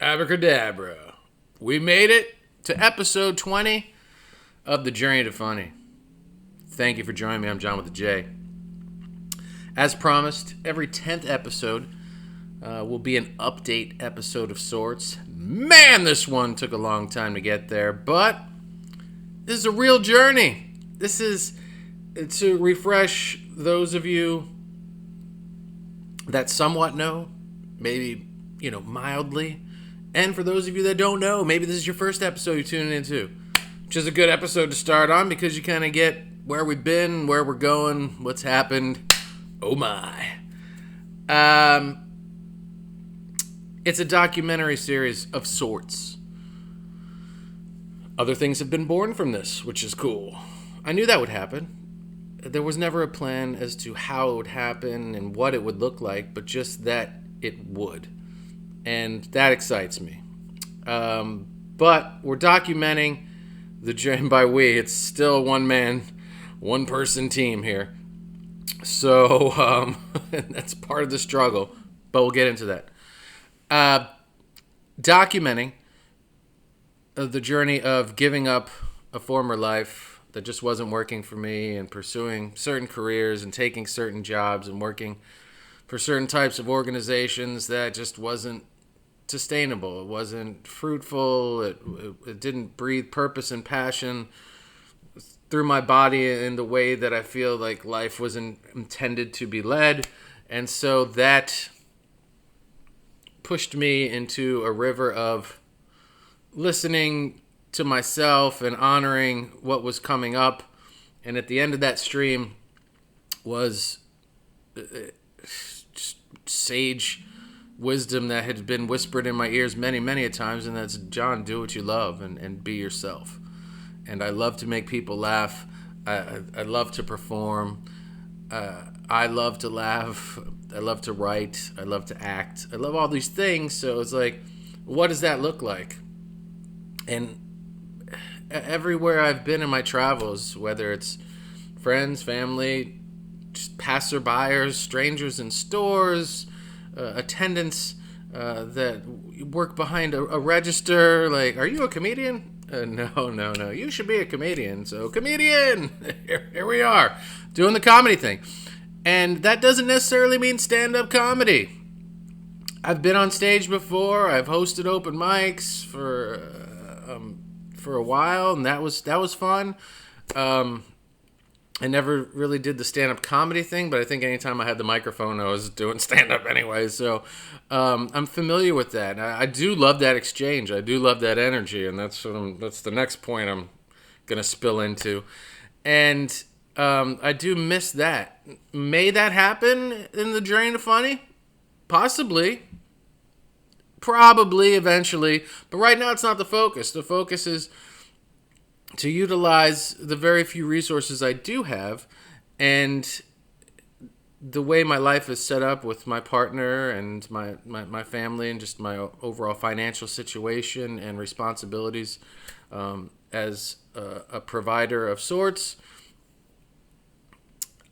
Abracadabra. We made it to episode 20 of The Journey to Funny. Thank you for joining me. I'm John with a J. As promised, every 10th episode will be an update episode of sorts. Man, this one took a long time to get there, but this is a real journey. This is to refresh those of you that somewhat know, maybe, mildly. And for those of you that don't know, maybe this is your first episode you're tuning into, which is a good episode to start on because you kind of get where we've been, where we're going, what's happened. Oh my. It's a documentary series of sorts. Other things have been born from this, which is cool. I knew that would happen. There was never a plan as to how it would happen and what it would look like, but just that it would. And that excites me. But we're documenting the journey. By we, it's still a one-man, one-person team here. So that's part of the struggle, but we'll get into that. Documenting the journey of giving up a former life that just wasn't working for me and pursuing certain careers and taking certain jobs and working for certain types of organizations that just wasn't sustainable. It wasn't fruitful. It didn't breathe purpose and passion through my body in the way that I feel like life was intended to be led. And so that pushed me into a river of listening to myself and honoring what was coming up. And at the end of that stream was just sage wisdom that had been whispered in my ears many, many a times, and that's, John, do what you love and be yourself. And I love to make people laugh. I love to perform. I love to laugh. I love to write. I love to act. I love all these things. So it's like, what does that look like? And everywhere I've been in my travels, whether it's friends, family, just passerbyers, strangers in stores, attendants that work behind a register, like, are you a comedian? No. You should be a comedian. So, comedian! Here we are, doing the comedy thing. And that doesn't necessarily mean stand-up comedy. I've been on stage before. I've hosted open mics for a while, and that was fun. I never really did the stand-up comedy thing, but I think anytime I had the microphone, I was doing stand-up anyway. So I'm familiar with that. I do love that exchange. I do love that energy, and that's the next point I'm going to spill into. And I do miss that. May that happen in the Journey to Funny? Possibly. Probably, eventually. But right now, it's not the focus. The focus is to utilize the very few resources I do have, and the way my life is set up with my partner and my family and just my overall financial situation and responsibilities as a provider of sorts.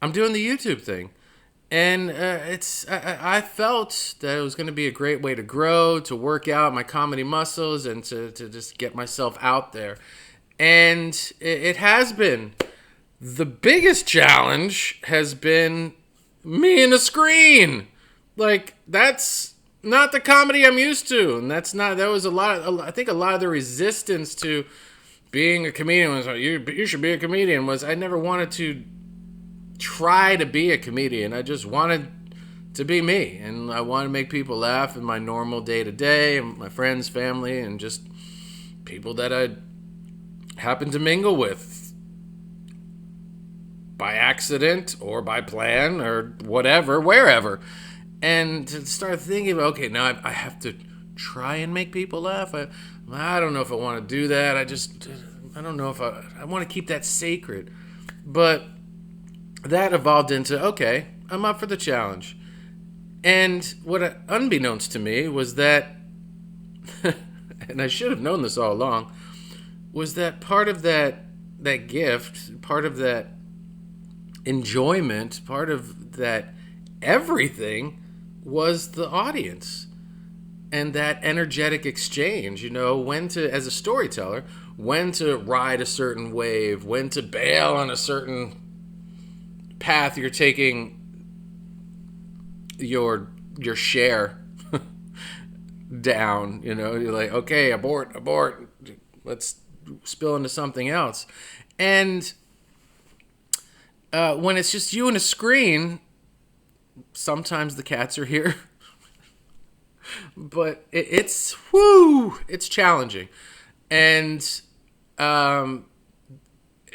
I'm doing the YouTube thing. And I felt that it was going to be a great way to grow, to work out my comedy muscles, and to just get myself out there. And it has been. The biggest challenge has been me and a screen. Like, that's not the comedy I'm used to. And I think a lot of the resistance to being a comedian was, you should be a comedian, was I never wanted to try to be a comedian. I just wanted to be me. And I wanted to make people laugh in my normal day-to-day, and my friends, family, and just people that I happen to mingle with by accident or by plan or whatever, wherever. And to start thinking about, okay, now I have to try and make people laugh. I don't know if I want to do that. I don't know if I want to keep that sacred. But that evolved into, okay, I'm up for the challenge. And what unbeknownst to me was that, and I should have known this all along, was that part of that gift, part of that enjoyment, part of that everything was the audience. and that energetic exchange, when to, as a storyteller, when to ride a certain wave, when to bail on a certain path you're taking your share down. You're like, okay, abort, let's spill into something else. And when it's just you and a screen, sometimes the cats are here. But it's challenging. And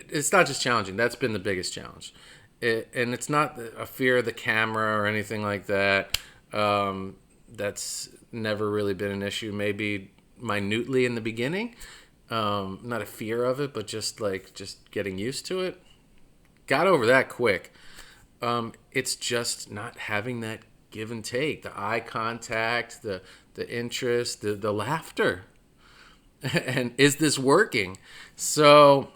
it's not just challenging. That's been the biggest challenge. And it's not a fear of the camera or anything like that. That's never really been an issue. Maybe minutely in the beginning. Not a fear of it, but just getting used to it. Got over that quick. It's just not having that give and take, the eye contact, the interest, the laughter. And is this working? So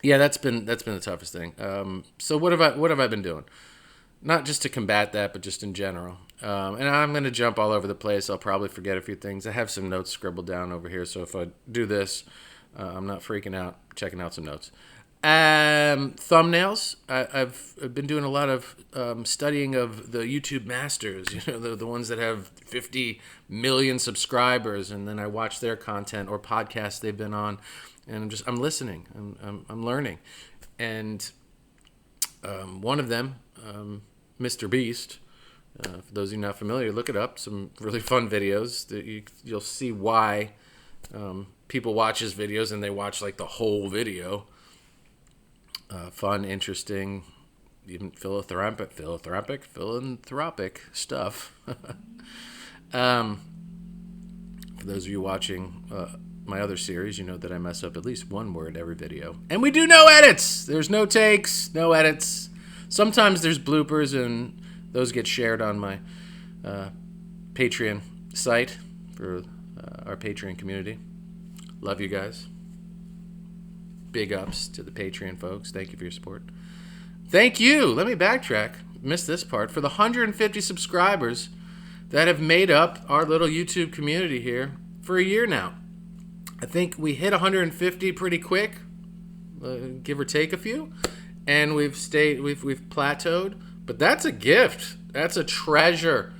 yeah, that's been the toughest thing. So what have I been doing? Not just to combat that, but just in general. And I'm going to jump all over the place. I'll probably forget a few things. I have some notes scribbled down over here, so if I do this, I'm not freaking out, checking out some notes. Thumbnails. I've been doing a lot of studying of the YouTube masters, the ones that have 50 million subscribers, and then I watch their content or podcasts they've been on, and I'm listening, I'm learning. And one of them, Mr. Beast, for those of you not familiar, look it up. Some really fun videos that you'll see why people watch his videos, and they watch like the whole video. Fun, interesting, even philanthropic stuff. For those of you watching my other series, you know that I mess up at least one word every video. And we do no edits! There's no takes, no edits. Sometimes there's bloopers, and those get shared on my Patreon site for our Patreon community. Love you guys. Big ups to the Patreon folks. Thank you for your support. Thank you. Let me backtrack. Missed this part. For the 150 subscribers that have made up our little YouTube community here for a year now. I think we hit 150 pretty quick, give or take a few, and we've plateaued. But that's a gift. That's a treasure.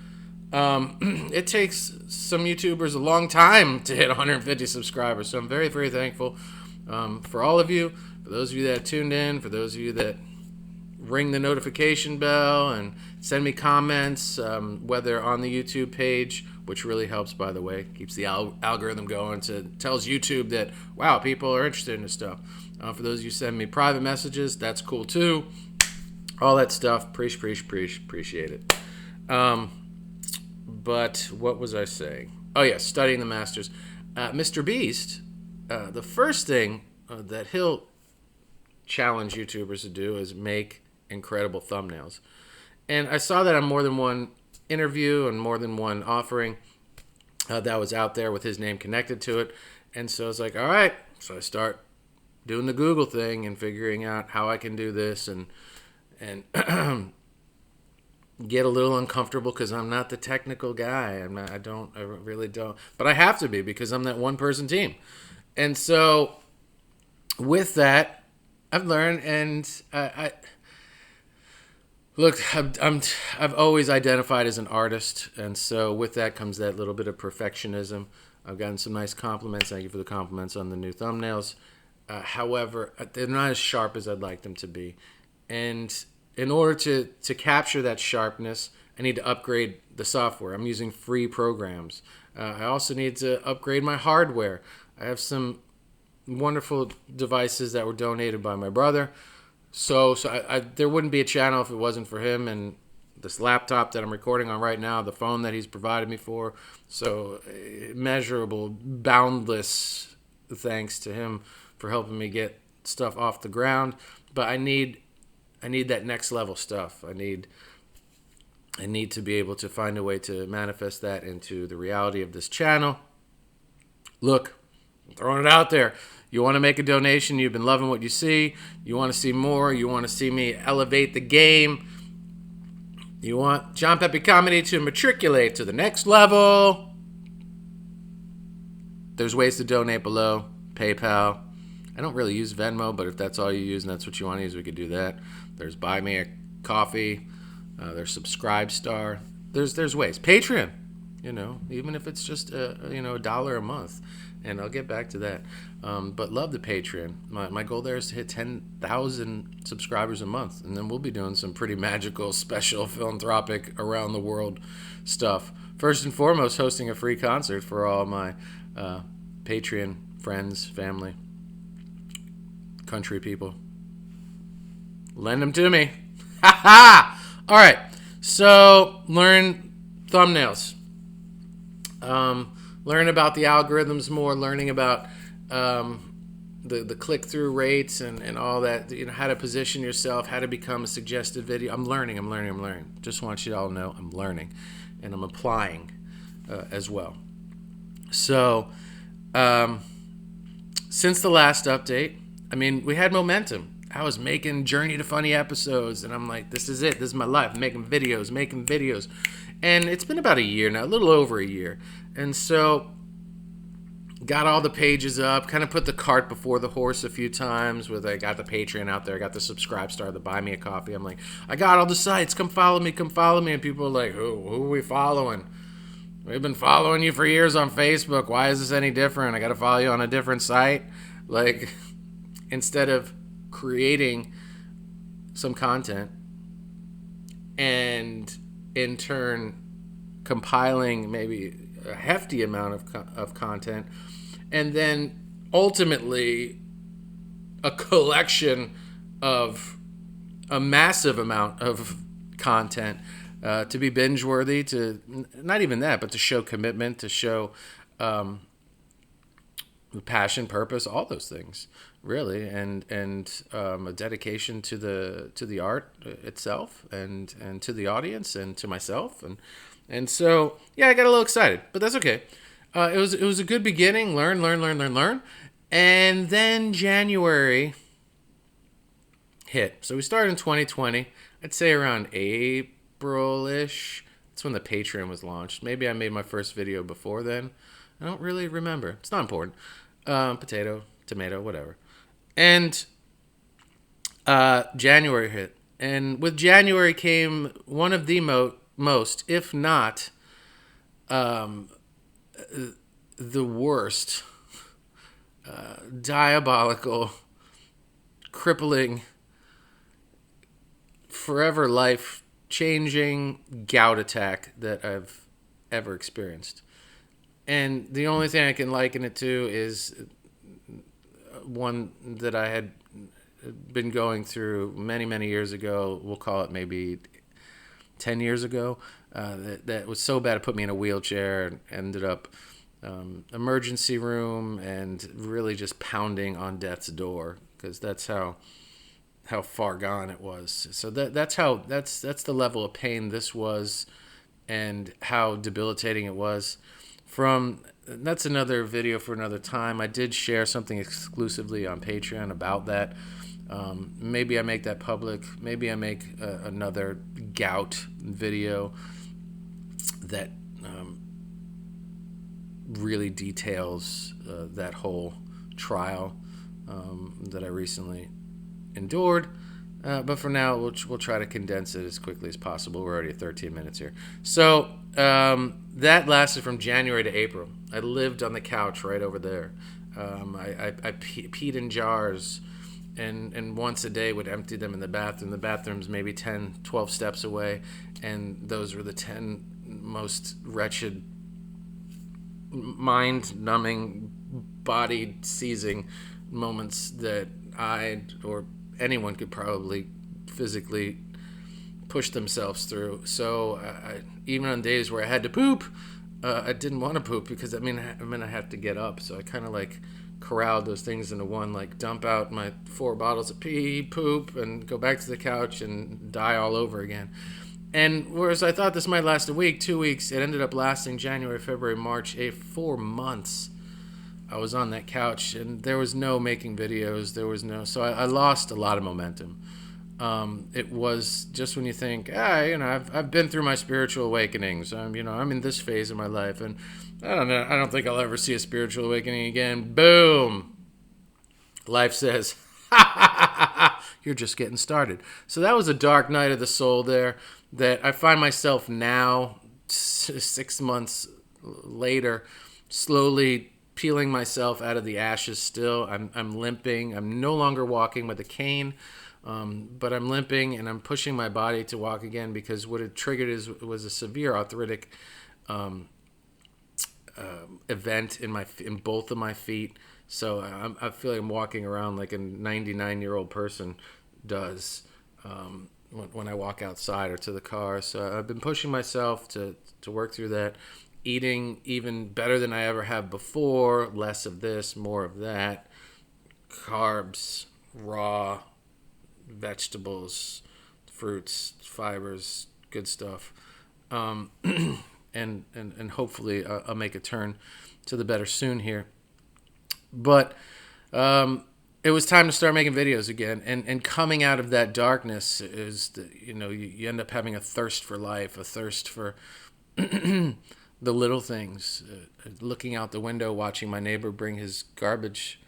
It takes some YouTubers a long time to hit 150 subscribers, so I'm very, very thankful. For all of you, for those of you that tuned in, for those of you that ring the notification bell and send me comments, whether on the YouTube page, which really helps, by the way, keeps the algorithm going, tells YouTube that, wow, people are interested in this stuff. For those of you who send me private messages, that's cool too. All that stuff, appreciate it. But what was I saying? Oh yeah, studying the masters. Mr. Beast, the first thing that he'll challenge YouTubers to do is make incredible thumbnails. And I saw that on more than one interview and more than one offering that was out there with his name connected to it. And so I was like, all right. So I start doing the Google thing and figuring out how I can do this and get a little uncomfortable because I'm not the technical guy. I really don't. But I have to be because I'm that one-person team. And so with that, I've learned, and I've always identified as an artist, and so with that comes that little bit of perfectionism. I've gotten some nice compliments. Thank you for the compliments on the new thumbnails. However, they're not as sharp as I'd like them to be. And in order to capture that sharpness, I need to upgrade the software. I'm using free programs. I also need to upgrade my hardware. I have some wonderful devices that were donated by my brother. So there wouldn't be a channel if it wasn't for him and this laptop that I'm recording on right now, the phone that he's provided me for. So immeasurable, boundless thanks to him for helping me get stuff off the ground. But I need that next level stuff. I need to be able to find a way to manifest that into the reality of this channel. Look, I'm throwing it out there. You want to make a donation, you've been loving what you see, you want to see more, you want to see me elevate the game, you want John Pepe Comedy to matriculate to the next level, There's ways to donate below. PayPal. I don't really use Venmo, but if that's all you use and that's what you want to use, we could do that. There's Buy Me a Coffee. There's Subscribe Star. There's ways. Patreon. Even if it's just $1 a month, and I'll get back to that. But love the Patreon. My goal there is to hit 10,000 subscribers a month, and then we'll be doing some pretty magical, special, philanthropic, around the world stuff. First and foremost, hosting a free concert for all my Patreon friends, family, country people. Lend them to me. Ha ha! All right. So learn thumbnails. Learn about the algorithms more. Learning about the click-through rates and all that. How to position yourself. How to become a suggested video. I'm learning. Just want you all to know I'm learning, and I'm applying as well. So since the last update, we had momentum. I was making Journey to Funny episodes, and I'm like, this is it. This is my life. I'm making videos. And it's been about a year now, a little over a year. And so got all the pages up, kind of put the cart before the horse a few times with I got the Patreon out there, I got the Subscribe Star, the Buy Me a Coffee. I'm like, I got all the sites. Come follow me. And people are like, who are we following? We've been following you for years on Facebook. Why is this any different? I got to follow you on a different site? Like, instead of creating some content and in turn compiling maybe a hefty amount of content, and then ultimately a collection of a massive amount of content to be binge worthy, to not even that, but to show commitment, to show passion, purpose, all those things really, and a dedication to the art itself, and to the audience, and to myself, and so I got a little excited, but that's okay. It was a good beginning. Learn, and then January hit. So we started in 2020. I'd say around April-ish. That's when the Patreon was launched. Maybe I made my first video before then. I don't really remember. It's not important. Potato, tomato, whatever. And January hit. And with January came one of the most, if not the worst, diabolical, crippling, forever life-changing gout attack that I've ever experienced. And the only thing I can liken it to is one that I had been going through many, many years ago. We'll call it maybe 10 years ago. That was so bad it put me in a wheelchair and ended up emergency room and really just pounding on death's door, because that's how far gone it was. So that's the level of pain this was, and how debilitating it was. That's another video for another time. I did share something exclusively on Patreon about that. Maybe I make that public. Maybe I make another gout video that really details that whole trial that I recently endured. But for now, we'll try to condense it as quickly as possible. We're already at 13 minutes here. So that lasted from January to April. I lived on the couch right over there. I peed in jars, and once a day would empty them in the bathroom. The bathroom's maybe 10, 12 steps away, and those were the 10 most wretched, mind-numbing, body-seizing moments that I or anyone could probably physically push themselves through. So even on days where I had to poop, I didn't want to poop, because I have to get up. So I kind of like corralled those things into one, like dump out my 4 bottles of pee, poop, and go back to the couch and die all over again. And whereas I thought this might last a week, 2 weeks, it ended up lasting January, February, March, 4 months. I was on that couch, and there was no making videos. So I lost a lot of momentum. It was just when you think, I've been through my spiritual awakenings. I'm in this phase of my life, and I don't know. I don't think I'll ever see a spiritual awakening again. Boom. Life says, you're just getting started. So that was a dark night of the soul there that I find myself now, 6 months later, slowly peeling myself out of the ashes still. I'm limping. I'm no longer walking with a cane, but I'm limping and I'm pushing my body to walk again because what it triggered was a severe arthritic event in both of my feet. So I feel like I'm walking around like a 99-year-old person does when I walk outside or to the car. So I've been pushing myself to work through that, eating even better than I ever have before, less of this, more of that, carbs, raw, vegetables, fruits, fibers, good stuff. And hopefully I'll make a turn to the better soon here. But it was time to start making videos again. And coming out of that darkness is, you end up having a thirst for life, a thirst for the little things. Looking out the window, watching my neighbor bring his garbage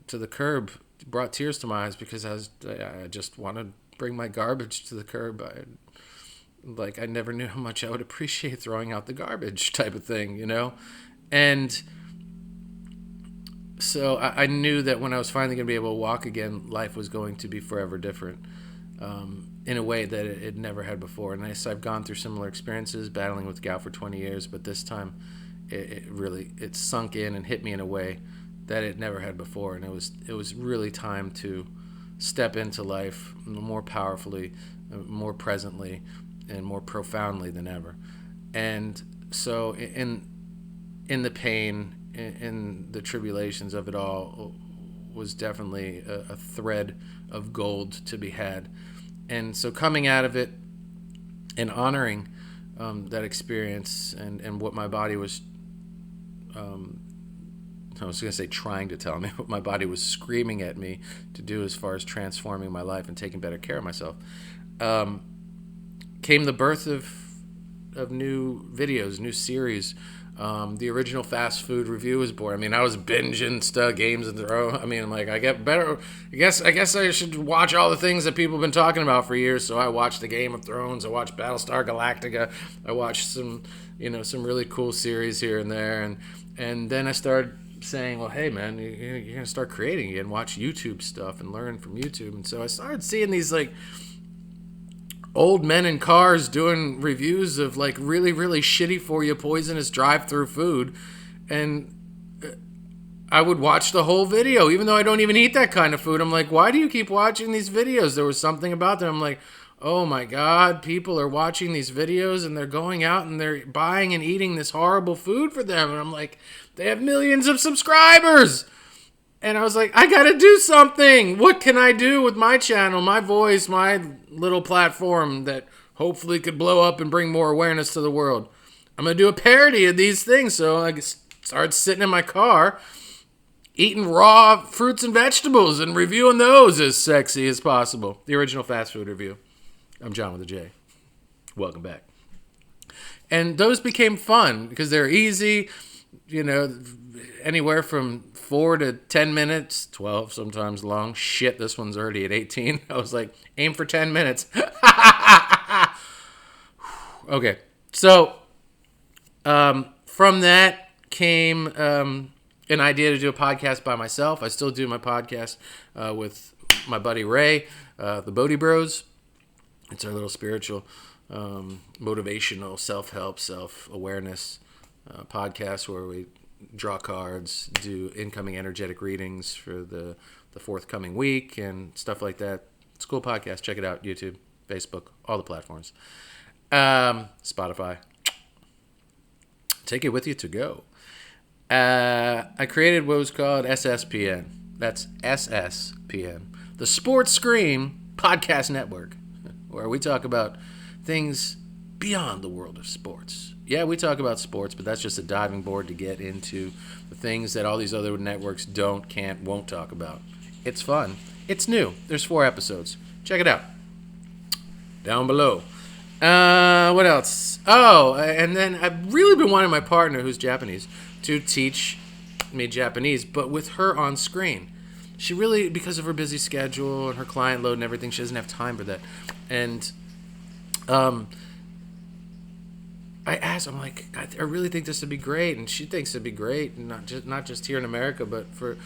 to the curb brought tears to my eyes because I just want to bring my garbage to the curb. I never knew how much I would appreciate throwing out the garbage type of thing, And so I knew that when I was finally going to be able to walk again, life was going to be forever different in a way that it never had before. And I've gone through similar experiences, battling with gout for 20 years, but this time it sunk in and hit me in a way that it never had before. And it was really time to step into life more powerfully, more presently, and more profoundly than ever. And so in the pain, in the tribulations of it all, was definitely a thread of gold to be had. And so coming out of it and honoring that experience and what my body was, I was going to say trying to tell me, what my body was screaming at me to do as far as transforming my life and taking better care of myself, came the birth of new videos, new series. The original fast food review was born. I mean, I was binging stuff, Games of Thrones. I mean, I'm like, I get better. I guess I should watch all the things that people have been talking about for years. So I watched the Game of Thrones. I watched Battlestar Galactica. I watched some really cool series here and there. And then I started saying, well, hey, man, you're going to start creating again. Watch YouTube stuff and learn from YouTube. And so I started seeing these, old men in cars doing reviews of really, really shitty for you, poisonous drive-through food, and I would watch the whole video, even though I don't even eat that kind of food. I'm like, why do you keep watching these videos? There was something about them. I'm like, oh my God, people are watching these videos and they're going out and they're buying and eating this horrible food for them. And I'm like, they have millions of subscribers. And I was like, I gotta do something. What can I do with my channel, my voice, my little platform that hopefully could blow up and bring more awareness to the world? I'm gonna do a parody of these things. So I started sitting in my car, eating raw fruits and vegetables and reviewing those as sexy as possible. The original fast food review. I'm John with a J. Welcome back. And those became fun because they're easy, anywhere from 4 to 10 minutes, 12 sometimes long. Shit, this one's already at 18. I was like, aim for 10 minutes. Okay, so from that came an idea to do a podcast by myself. I still do my podcast with my buddy Ray, the Bodhi Bros. It's our little spiritual, motivational, self-help, self-awareness podcast where we draw cards, do incoming energetic readings for the forthcoming week and stuff like that. It's a cool podcast. Check it out. YouTube, Facebook, all the platforms. Spotify. Take it with you to go. I created what was called SSPN. That's SSPN. The Sports Scream Podcast Network, where we talk about things beyond the world of sports. Yeah, we talk about sports, but that's just a diving board to get into the things that all these other networks don't, can't, won't talk about. It's fun. It's new. There's 4 episodes. Check it out. down below. What else? Oh, and then I've really been wanting my partner, who's Japanese, to teach me Japanese, but with her on screen. She really, because of her busy schedule and her client load and everything, she doesn't have time for that. And I asked, I'm like, I really think this would be great, and she thinks it'd be great, and not just here in America, but for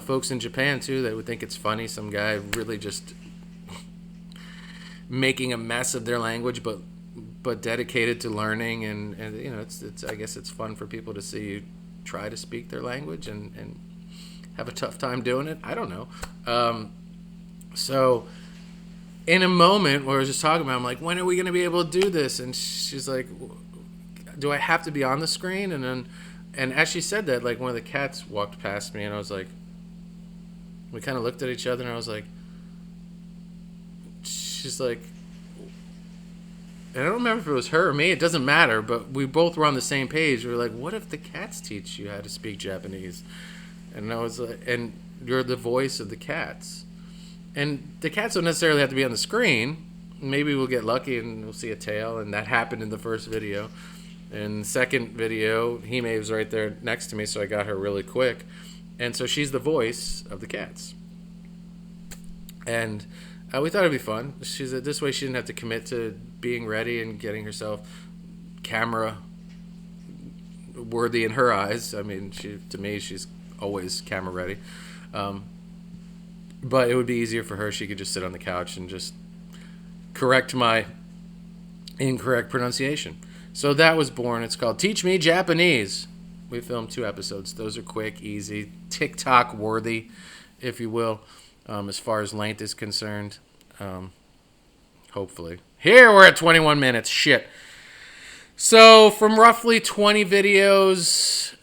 folks in Japan too. They would think it's funny, some guy really just making a mess of their language, but dedicated to learning, and you know, it's I guess it's fun for people to see you try to speak their language and have a tough time doing it. I don't know. So in a moment where I was just talking about, I'm like, when are we going to be able to do this? And she's like, do I have to be on the screen? And as she said that, like, one of the cats walked past me, and I was like, we kind of looked at each other, and I was like, she's like, and I don't remember if it was her or me. It doesn't matter, but we both were on the same page. We were like, what if the cats teach you how to speak Japanese? And I was like, and you're the voice of the cats. And the cats don't necessarily have to be on the screen. Maybe we'll get lucky and we'll see a tail, and that happened in the first video. In the second video, Hime was right there next to me, so I got her really quick. And so she's the voice of the cats. And we thought it'd be fun. She said this way she didn't have to commit to being ready and getting herself camera worthy in her eyes. I mean, to me, she's always camera ready. But it would be easier for her. She could just sit on the couch and just correct my incorrect pronunciation. So that was born. It's called Teach Me Japanese. We filmed 2 episodes. Those are quick, easy, TikTok worthy, if you will, as far as length is concerned. Hopefully. Here we're at 21 minutes. Shit. So from roughly 20 videos,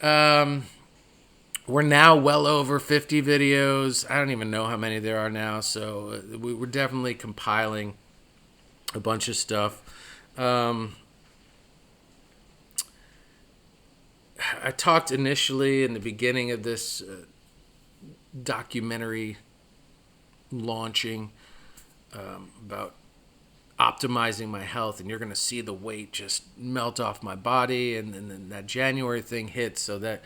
we're now well over 50 videos. I don't even know how many there are now. So we're definitely compiling a bunch of stuff. I talked initially in the beginning of this documentary launching about optimizing my health, and you're going to see the weight just melt off my body, and then that January thing hit, so that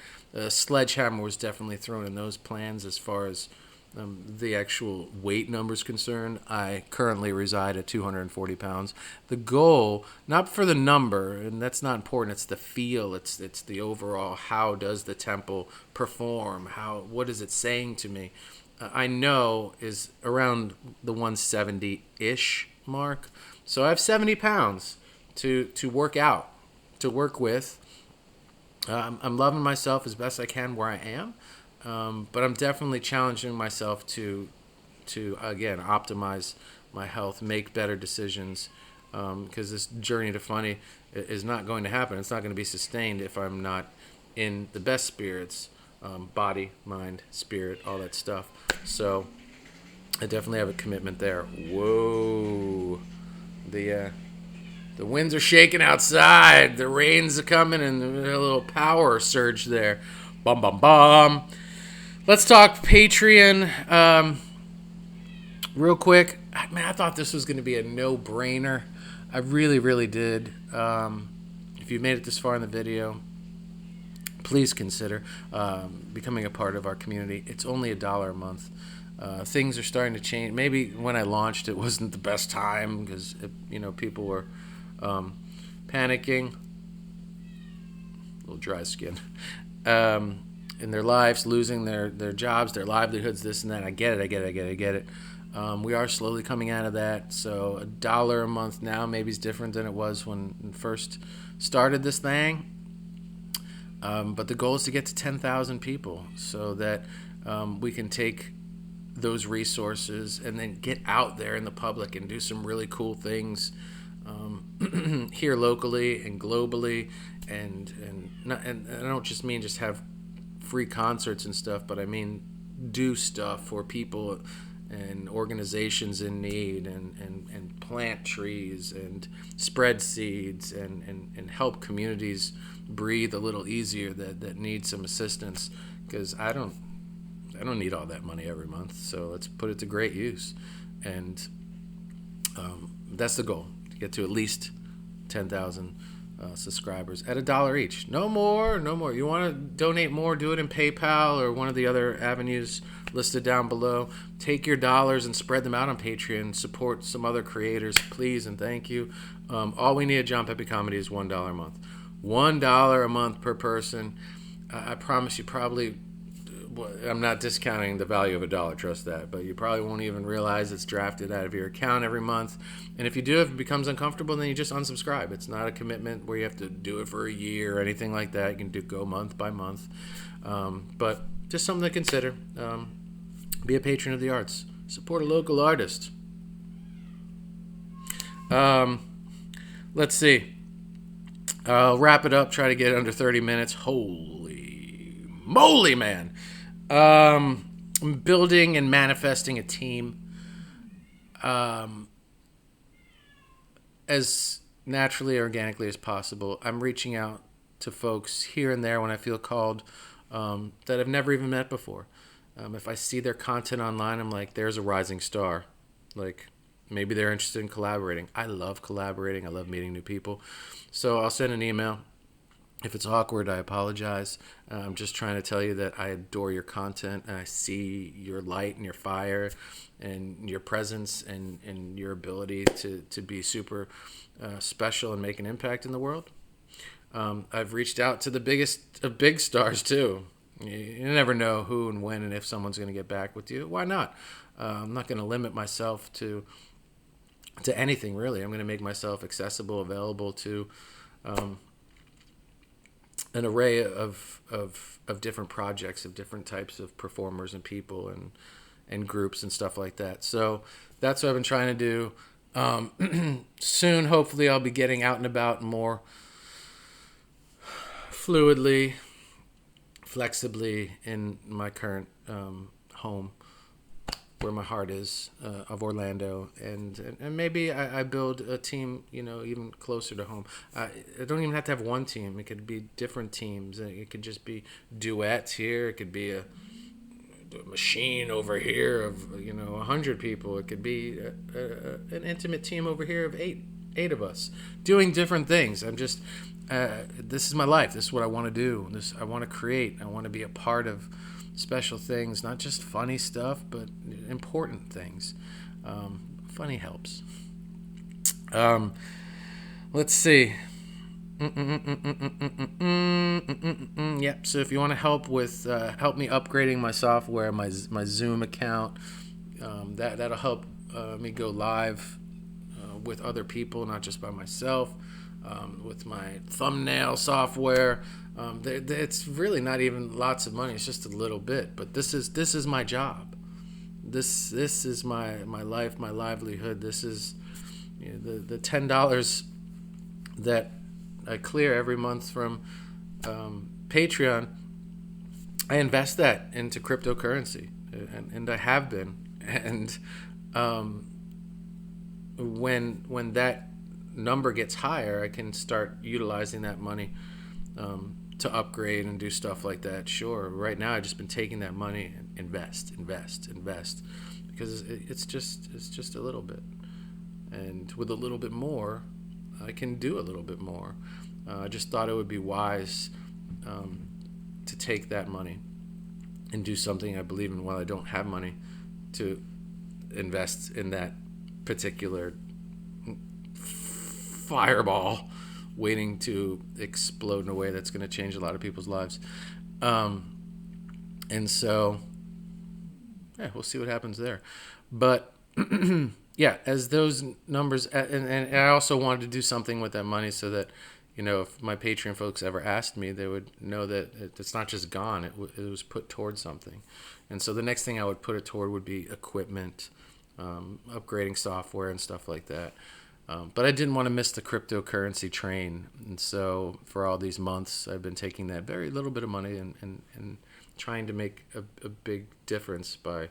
sledgehammer was definitely thrown in those plans as far as the actual weight numbers concerned. I currently reside at 240 pounds. The goal, not for the number, and that's not important, it's the feel, it's the overall, how does the temple perform, what is it saying to me, I know is around the 170-ish mark. So I have 70 pounds to work out, to work with. I'm loving myself as best I can where I am. But I'm definitely challenging myself to again, optimize my health, make better decisions, because this journey to funny is not going to happen. It's not going to be sustained if I'm not in the best spirits, body, mind, spirit, all that stuff. So I definitely have a commitment there. Whoa, the winds are shaking outside. The rains are coming, and there's a little power surge there. Bum bum bum. Let's talk Patreon real quick. Man, I thought this was going to be a no-brainer. I really, really did. If you made it this far in the video, please consider becoming a part of our community. It's only $1 a month. Things are starting to change. Maybe when I launched, it wasn't the best time because people were panicking. A little dry skin. In their lives, losing their jobs, their livelihoods, this and that. I get it. We are slowly coming out of that. So $1 a month now maybe is different than it was when we first started this thing. But the goal is to get to 10,000 people so that we can take those resources and then get out there in the public and do some really cool things here locally and globally. And I don't just mean just have free concerts and stuff, but I mean do stuff for people and organizations in need, and plant trees and spread seeds and help communities breathe a little easier that need some assistance, because I don't need all that money every month, so let's put it to great use. And That's the goal, to get to at least 10,000 subscribers at $1 each. No more, no more. You want to donate more, do it in PayPal or one of the other avenues listed down below. Take your dollars and spread them out on Patreon. Support some other creators, please, and thank you. All we need at John Pepe Comedy is $1 a month. $1 a month per person. I promise you, probably, I'm not discounting the value of $1, trust that, but you probably won't even realize it's drafted out of your account every month. And if you do, if it becomes uncomfortable, then you just unsubscribe. It's not a commitment where you have to do it for a year or anything like that. You can go month by month. But just something to consider. Be a patron of the arts. Support a local artist. Let's see. I'll wrap it up. Try to get it under 30 minutes. Holy moly, man. Building and manifesting a team as naturally, organically as possible. I'm reaching out to folks here and there when I feel called that I've never even met before. If I see their content online, I'm like, there's a rising star. Like, maybe they're interested in collaborating. I love collaborating. I love meeting new people. So I'll send an email. If it's awkward, I apologize. I'm just trying to tell you that I adore your content, and I see your light and your fire and your presence and your ability to be super special and make an impact in the world. I've reached out to the biggest of big stars, too. You never know who and when and if someone's going to get back with you. Why not? I'm not going to limit myself to anything, really. I'm going to make myself accessible, available to an array of different projects, of different types of performers and people and groups and stuff like that. So that's what I've been trying to do. Soon, hopefully, I'll be getting out and about more fluidly, flexibly in my current home, where my heart is, of Orlando, and maybe I build a team, even closer to home. I don't even have to have one team. It could be different teams. It could just be duets here. It could be a machine over here of 100 people. It could be an intimate team over here of eight of us doing different things. I'm just this is my life. This is what I want to do. I want to create. I want to be a part of special things, not just funny stuff, but important things. Funny helps. Let's see. Yep. So if you want to help with help me upgrading my software, my Zoom account, that'll help me go live with other people, not just by myself. With my thumbnail software, it's really not even lots of money. It's just a little bit, but this is my job. This is my life, my livelihood. This is the $10 that I clear every month from Patreon. I invest that into cryptocurrency, and I have been. And when that number gets higher, I can start utilizing that money to upgrade and do stuff like that. Sure. Right now, I've just been taking that money and invest, because it's just a little bit, and with a little bit more, I can do a little bit more. I just thought it would be wise to take that money and do something I believe in while I don't have money to invest in that particular fireball waiting to explode in a way that's going to change a lot of people's lives. And so, we'll see what happens there. But, as those numbers, and I also wanted to do something with that money so that, if my Patreon folks ever asked me, they would know that it's not just gone. It was put towards something. And so the next thing I would put it toward would be equipment, upgrading software and stuff like that. But I didn't want to miss the cryptocurrency train. And so for all these months, I've been taking that very little bit of money and trying to make a big difference by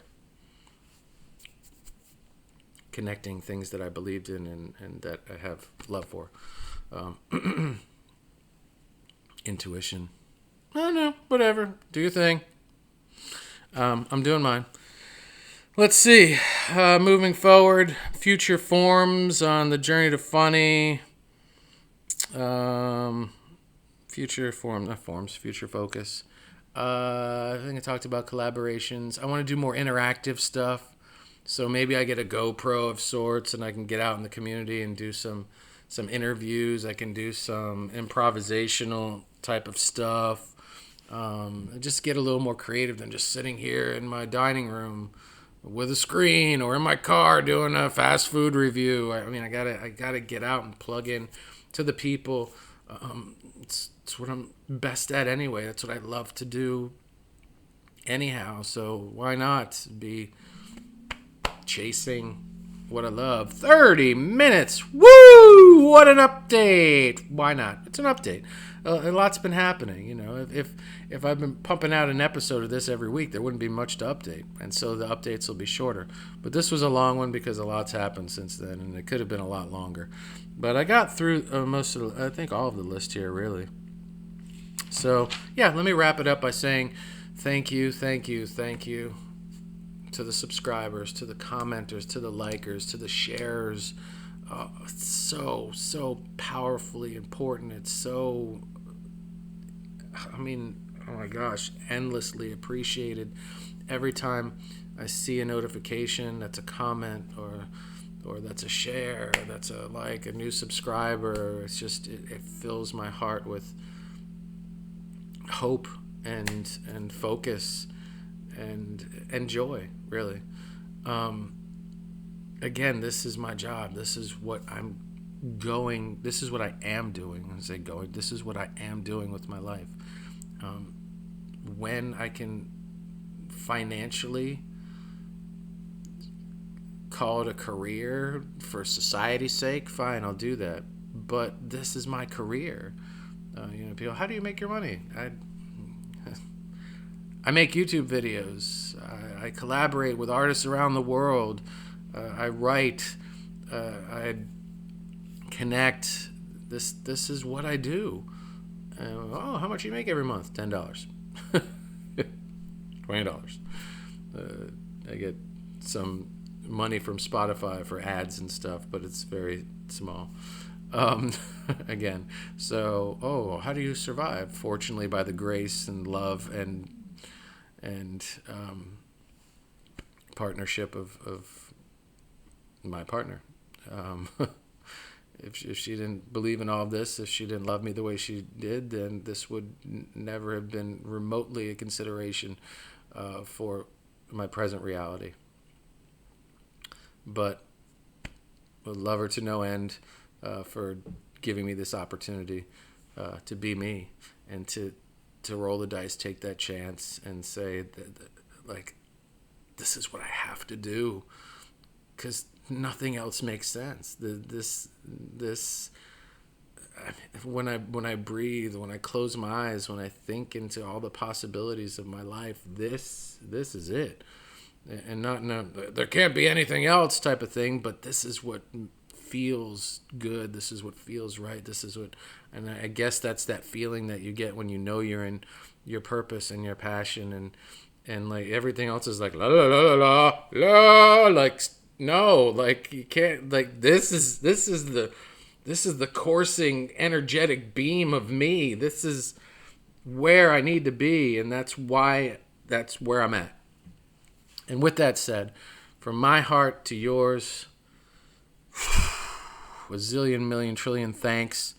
connecting things that I believed in and that I have love for. Intuition. I don't know, whatever. Do your thing. I'm doing mine. Let's see. Moving forward, future forms on the journey to funny. Future form, not forms, future focus. I think I talked about collaborations. I want to do more interactive stuff. So maybe I get a GoPro of sorts and I can get out in the community and do some interviews. I can do some improvisational type of stuff. Just get a little more creative than just sitting here in my dining room with a screen or in my car doing a fast food review. I mean, I gotta get out and plug in to the people. It's what I'm best at anyway. That's what I love to do anyhow. So why not be chasing what I love? 30 minutes. Woo! What an update. Why not? It's an update. A lot's been happening. You know, if I've been pumping out an episode of this every week, there wouldn't be much to update. And so the updates will be shorter. But this was a long one because a lot's happened since then, and it could have been a lot longer. But I got through most of I think all of the list here, really. So, yeah, let me wrap it up by saying thank you to the subscribers, to the commenters, to the likers, to the sharers. It's so powerfully important. It's so, I mean, oh my gosh, endlessly appreciated. Every time I see a notification that's a comment or that's a share, that's a like, a new subscriber, it's just, it fills my heart with hope and focus and joy, really. Again, this is my job. This is what this is what I am doing. When I say going, this is what I am doing with my life. When I can financially call it a career for society's sake, fine, I'll do that. But this is my career. People, how do you make your money? I make YouTube videos. I collaborate with artists around the world. I write. I connect. This is what I do. How much do you make every month? $10. $20. I get some money from Spotify for ads and stuff, but it's very small. Again, so how do you survive? Fortunately, by the grace and love and partnership of my partner. If she didn't believe in all of this, if she didn't love me the way she did, then this would never have been remotely a consideration for my present reality. But I love her to no end for giving me this opportunity to be me and to roll the dice, take that chance, and say that, like, this is what I have to do, because nothing else makes sense. When I breathe, when I close my eyes, when I think into all the possibilities of my life, this is it. And not there can't be anything else type of thing, but this is what feels good. This is what feels right. This is what, and I guess that's that feeling that you get when you know you're in your purpose and your passion, and like everything else is like la la la la la, like no, like you can't, like this is the coursing energetic beam of me. This is where I need to be, and that's where I'm at. And with that said, from my heart to yours, a zillion, million, trillion thanks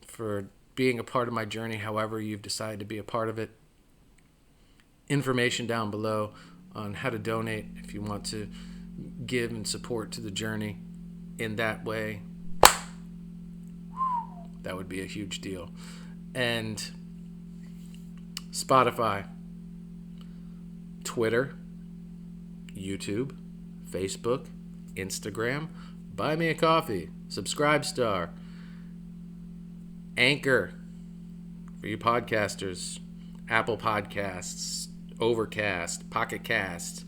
for being a part of my journey, however you've decided to be a part of it. Information down below on how to donate if you want to give and support to the journey in that way. That would be a huge deal. And Spotify, Twitter, YouTube, Facebook, Instagram, Buy Me a Coffee, Subscribestar, Anchor for you podcasters, Apple Podcasts, Overcast, Pocket Cast.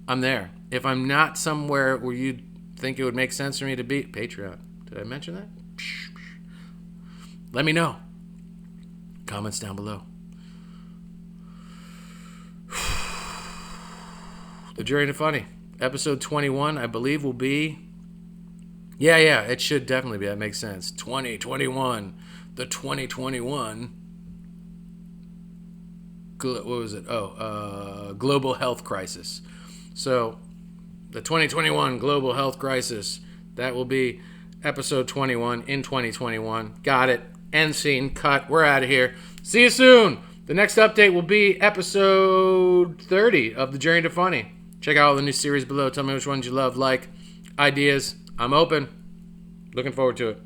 I'm there. If I'm not somewhere where you think it would make sense for me to be, Patreon. Did I mention that? Let me know. Comments down below. The Journey to Funny. Episode 21, I believe, will be... Yeah, it should definitely be. That makes sense. 2021. The 2021... What was it? Global health crisis. So, the 2021 global health crisis. That will be episode 21 in 2021. Got it. End scene. Cut. We're out of here. See you soon. The next update will be episode 30 of The Journey to Funny. Check out all the new series below. Tell me which ones you love, like, ideas. I'm open. Looking forward to it.